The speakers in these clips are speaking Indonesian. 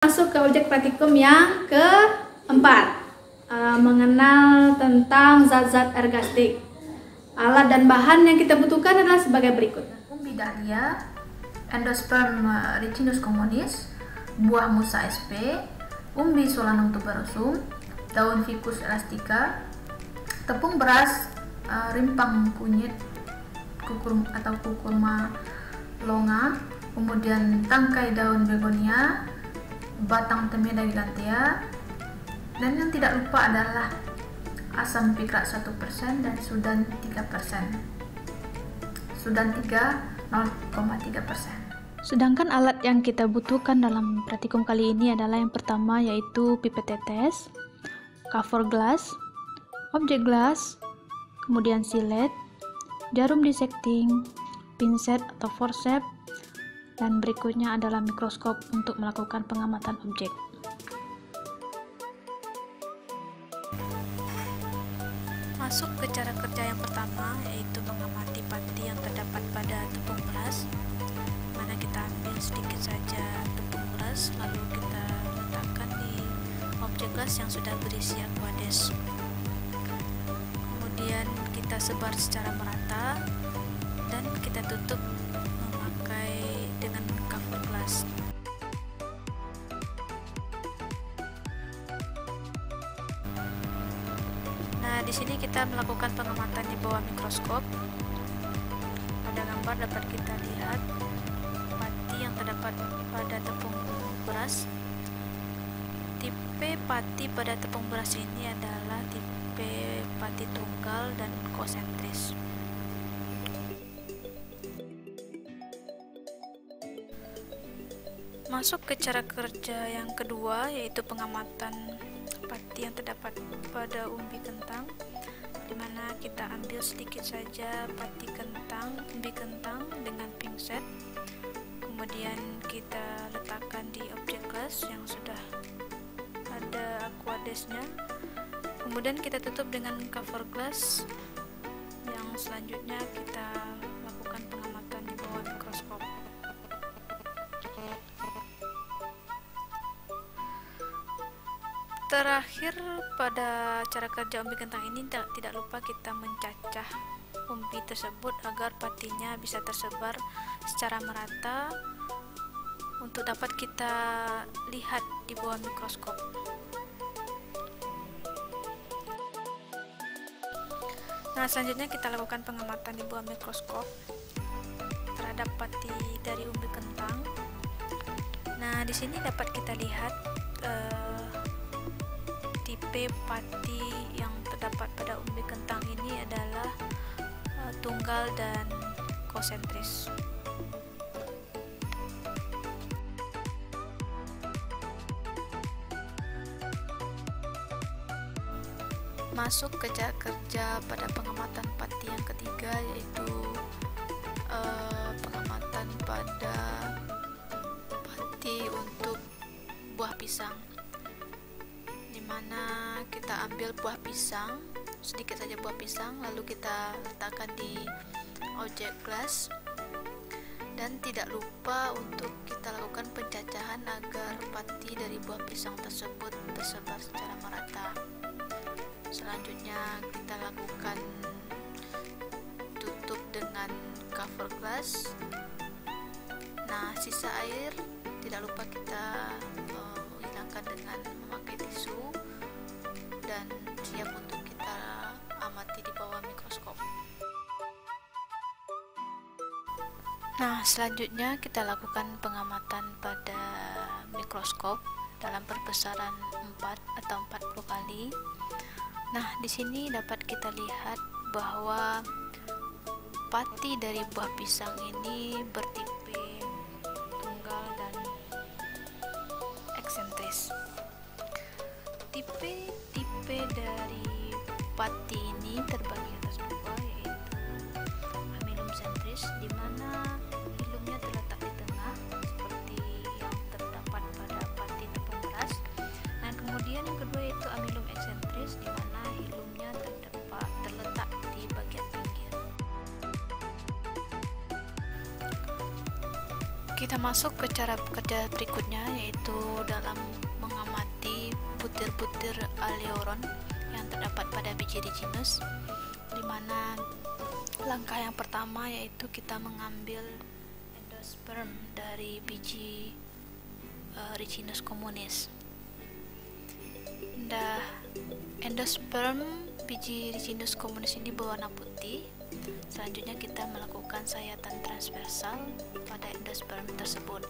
Masuk ke objek praktikum yang keempat, mengenal tentang zat-zat ergastik. Alat dan bahan yang kita butuhkan adalah sebagai berikut: umbi dahlia, Endosperm ricinus communis, buah musa sp, umbi solanum tuberosum, daun ficus elastica, tepung beras, rimpang kunyit atau kurkuma longa, kemudian tangkai daun begonia, batang temeda gigantea, dan yang tidak lupa adalah asam pikrat 1% dan sudan 3%. Sudan 0,3%. Sedangkan alat yang kita butuhkan dalam praktikum kali ini adalah yang pertama, yaitu pipet tetes, cover glass, objek glass, kemudian silet, jarum dissecting, pinset atau forceps, dan berikutnya adalah mikroskop untuk melakukan pengamatan objek. Masuk ke cara kerja yang pertama, yaitu mengamati pati yang terdapat pada tepung beras, mana kita ambil sedikit saja tepung beras, lalu kita letakkan di objek gelas yang sudah berisi aquades. Kemudian kita sebar secara merata dan kita tutup memakai dengan cover glass. Nah, di sini kita melakukan pengamatan di bawah mikroskop. Pada gambar dapat kita lihat pati yang terdapat pada tepung beras. Tipe pati pada tepung beras ini adalah tipe pati tunggal dan konsentris. Masuk ke cara kerja yang kedua, yaitu pengamatan pati yang terdapat pada umbi kentang, di mana kita ambil sedikit saja pati kentang, umbi kentang dengan pinset, kemudian kita letakkan di objek glass yang sudah ada aquadesnya, kemudian kita tutup dengan cover glass. Yang selanjutnya kita lakukan pengamatan di bawah mikroskop. Terakhir, pada cara kerja umbi kentang ini tidak lupa kita mencacah umbi tersebut agar patinya bisa tersebar secara merata untuk dapat kita lihat di bawah mikroskop. Nah, selanjutnya kita lakukan pengamatan di bawah mikroskop terhadap pati dari umbi kentang. Nah, di sini dapat kita lihat tipe pati yang terdapat pada umbi kentang ini adalah tunggal dan konsentris. Masuk ke cara kerja pada pengamatan pati yang ketiga, yaitu pengamatan pada pati untuk buah pisang, mana kita ambil buah pisang, sedikit saja buah pisang, lalu kita letakkan di objek glass, dan tidak lupa untuk kita lakukan pencacahan agar pati dari buah pisang tersebut tersebar secara merata. Selanjutnya kita lakukan tutup dengan cover glass. Nah, sisa air tidak lupa kita hilangkan dengan memakai tisu dan siap untuk kita amati di bawah mikroskop. Nah, selanjutnya kita lakukan pengamatan pada mikroskop dalam perbesaran 4 atau 40 kali. Nah, di sini dapat kita lihat bahwa pati dari buah pisang ini bertipe tunggal dan eksentris. Tipe dari pati ini terbagi atas dua, yaitu amilum sentris, di mana hilumnya terletak di tengah seperti yang terdapat pada pati tepung beras, dan kemudian yang kedua yaitu amilum eksentris, di mana hilumnya terletak di bagian pinggir. Kita masuk ke cara kerja berikutnya, yaitu dalam mengamati butir-butir aleuron yang terdapat pada biji Ricinus, di mana langkah yang pertama yaitu kita mengambil endosperm dari biji Ricinus communis. Endosperm biji Ricinus communis ini berwarna putih. Selanjutnya kita melakukan sayatan transversal pada endosperm tersebut.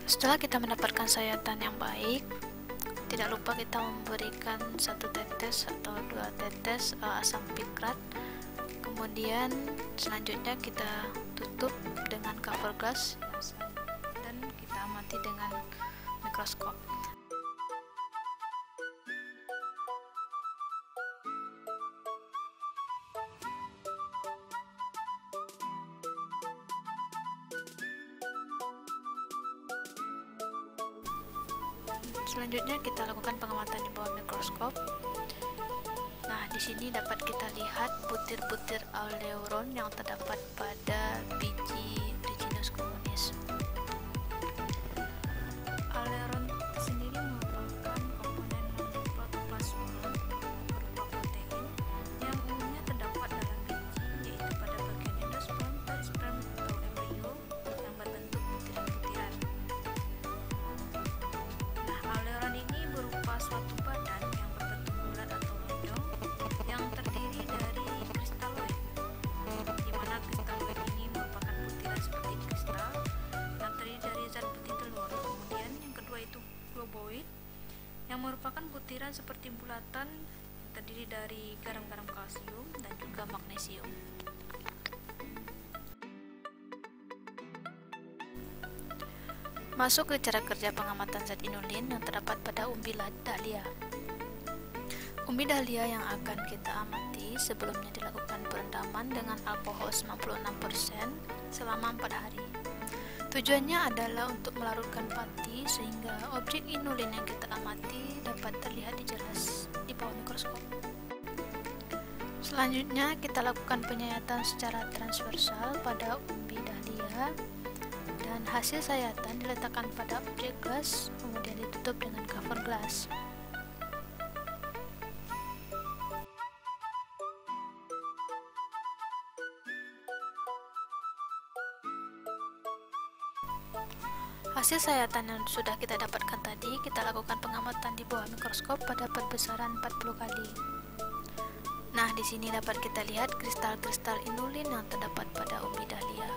Setelah kita mendapatkan sayatan yang baik, tidak lupa kita memberikan 1 tetes atau 2 tetes asam pikrat. Kemudian selanjutnya kita tutup dengan cover glass dan kita amati dengan mikroskop. Selanjutnya kita lakukan pengamatan di bawah mikroskop. Nah, di sini dapat kita lihat butir-butir aleuron yang terdapat pada biji Ricinus communis. Aleuron sendiri merupakan komponen non-protoplasma berupa protein yang umumnya terdapat dalam biji, yaitu pada bagian endosperm, perisperm, atau embrio yang berbentuk butiran-butiran. Nah, aleuron ini berupa suatu badan yang berbentuk bulat atau lonjong yang terdiri dari kristaloid, di mana kristaloid ini merupakan butiran seperti kristal yang terdiri dari zat putih telur. Kemudian yang kedua itu globoid yang merupakan butiran seperti bulatan yang terdiri dari garam-garam kalsium dan juga magnesium. Masuk ke cara kerja pengamatan zat inulin yang terdapat pada umbi dahlia. Umbi dahlia yang akan kita amati sebelumnya dilakukan perendaman dengan alkohol 96% selama 4 hari. Tujuannya adalah untuk melarutkan pati sehingga objek inulin yang kita amati dapat terlihat jelas di bawah mikroskop. Selanjutnya kita lakukan penyayatan secara transversal pada umbi dahlia, dan hasil sayatan diletakkan pada objek glass kemudian ditutup dengan cover glass. Hasil sayatan yang sudah kita dapatkan tadi, kita lakukan pengamatan di bawah mikroskop pada perbesaran 40 kali. Nah, di sini dapat kita lihat kristal-kristal inulin yang terdapat pada umbi dahlia.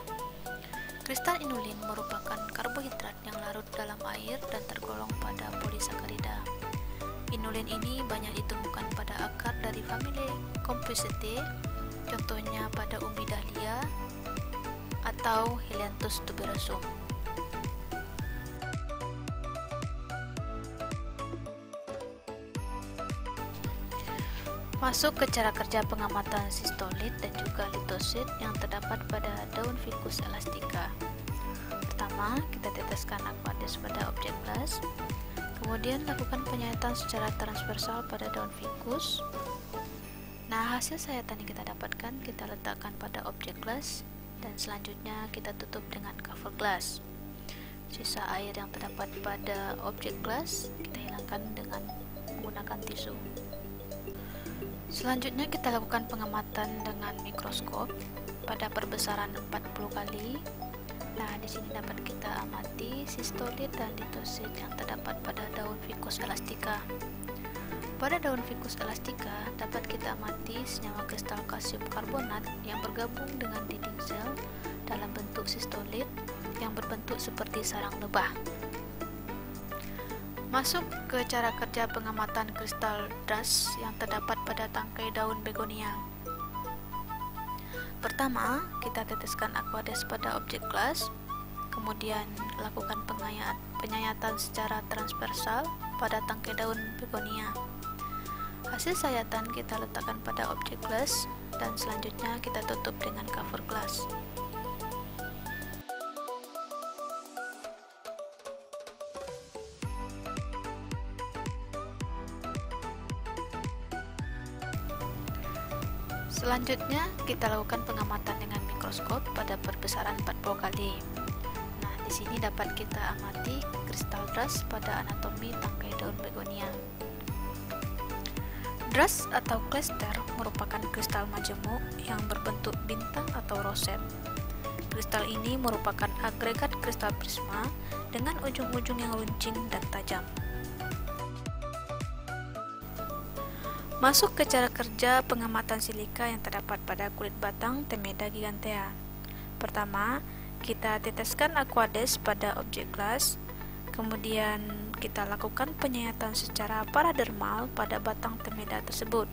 Kristal inulin merupakan karbohidrat yang larut dalam air dan tergolong pada polisakarida. Inulin ini banyak ditemukan pada akar dari famili Compositae, contohnya pada umbi dahlia atau Helianthus tuberosum. Masuk ke cara kerja pengamatan sistolit dan juga litosit yang terdapat pada daun Ficus elastica. Pertama, kita teteskan aqueous pada objek glass, kemudian lakukan penyayatan secara transversal pada daun Ficus. Nah, hasil sayatan yang kita dapatkan kita letakkan pada objek glass dan selanjutnya kita tutup dengan cover glass. Sisa air yang terdapat pada objek glass kita hilangkan dengan menggunakan tisu. Selanjutnya kita lakukan pengamatan dengan mikroskop pada perbesaran 40 kali. Nah, di sini dapat kita amati sistolit dan litosit yang terdapat pada daun Ficus elastica. Pada daun Ficus elastica dapat kita amati senyawa kristal kalsium karbonat yang bergabung dengan dinding sel dalam bentuk sistolit yang berbentuk seperti sarang lebah. Masuk ke cara kerja pengamatan kristal dust yang terdapat pada tangkai daun begonia. Pertama, kita teteskan aqueous pada objek glass, kemudian lakukan penyayatan secara transversal pada tangkai daun begonia. Hasil sayatan kita letakkan pada objek glass dan selanjutnya kita tutup dengan cover glass. Selanjutnya, kita lakukan pengamatan dengan mikroskop pada perbesaran 40 kali. Nah, di sini dapat kita amati kristal dras pada anatomi tangkai daun begonia. Dras atau cluster merupakan kristal majemuk yang berbentuk bintang atau roset. Kristal ini merupakan agregat kristal prisma dengan ujung-ujung yang runcing dan tajam. Masuk ke cara kerja pengamatan silika yang terdapat pada kulit batang Themeda gigantea. Pertama, kita teteskan aquades pada objek gelas, kemudian kita lakukan penyayatan secara paradermal pada batang Themeda tersebut.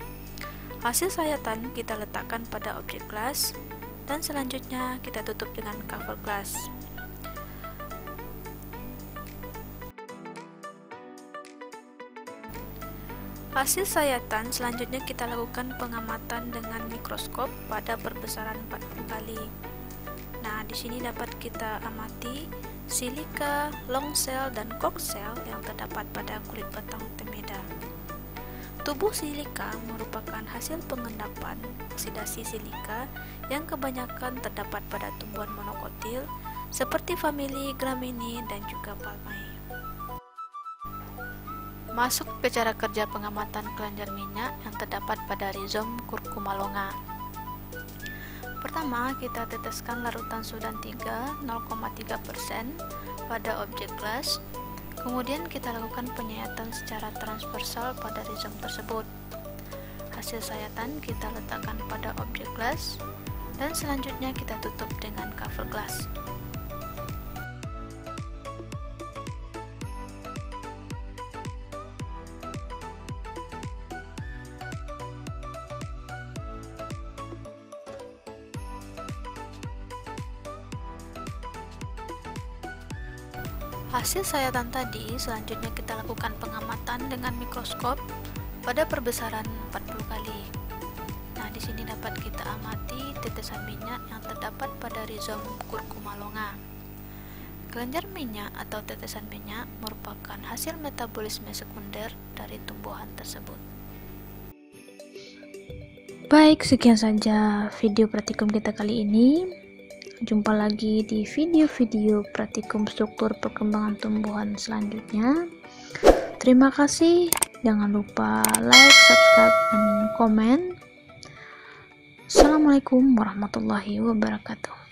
Hasil sayatan kita letakkan pada objek gelas, dan selanjutnya kita tutup dengan cover glass. Hasil sayatan selanjutnya kita lakukan pengamatan dengan mikroskop pada perbesaran 40 kali. Nah, di sini dapat kita amati silika, long cell, dan cork cell yang terdapat pada kulit batang Themeda. Tubuh silika merupakan hasil pengendapan oksidasi silika yang kebanyakan terdapat pada tumbuhan monokotil seperti famili Gramineae dan juga Palmae. Masuk ke cara kerja pengamatan kelenjar minyak yang terdapat pada rizom Curcuma longa. Pertama, kita teteskan larutan Sudan 3 0,3% pada objek gelas. Kemudian kita lakukan penyayatan secara transversal pada rizom tersebut. Hasil sayatan kita letakkan pada objek gelas, dan selanjutnya kita tutup dengan cover glass. Hasil sayatan tadi selanjutnya kita lakukan pengamatan dengan mikroskop pada perbesaran 40 kali. Nah, di sini dapat kita amati tetesan minyak yang terdapat pada rizom Curcuma longa. Kelenjar minyak atau tetesan minyak merupakan hasil metabolisme sekunder dari tumbuhan tersebut. Baik, sekian saja video praktikum kita kali ini. Jumpa lagi di video-video praktikum struktur perkembangan tumbuhan selanjutnya. Terima kasih. Jangan lupa like, subscribe, dan komen. Assalamualaikum warahmatullahi wabarakatuh.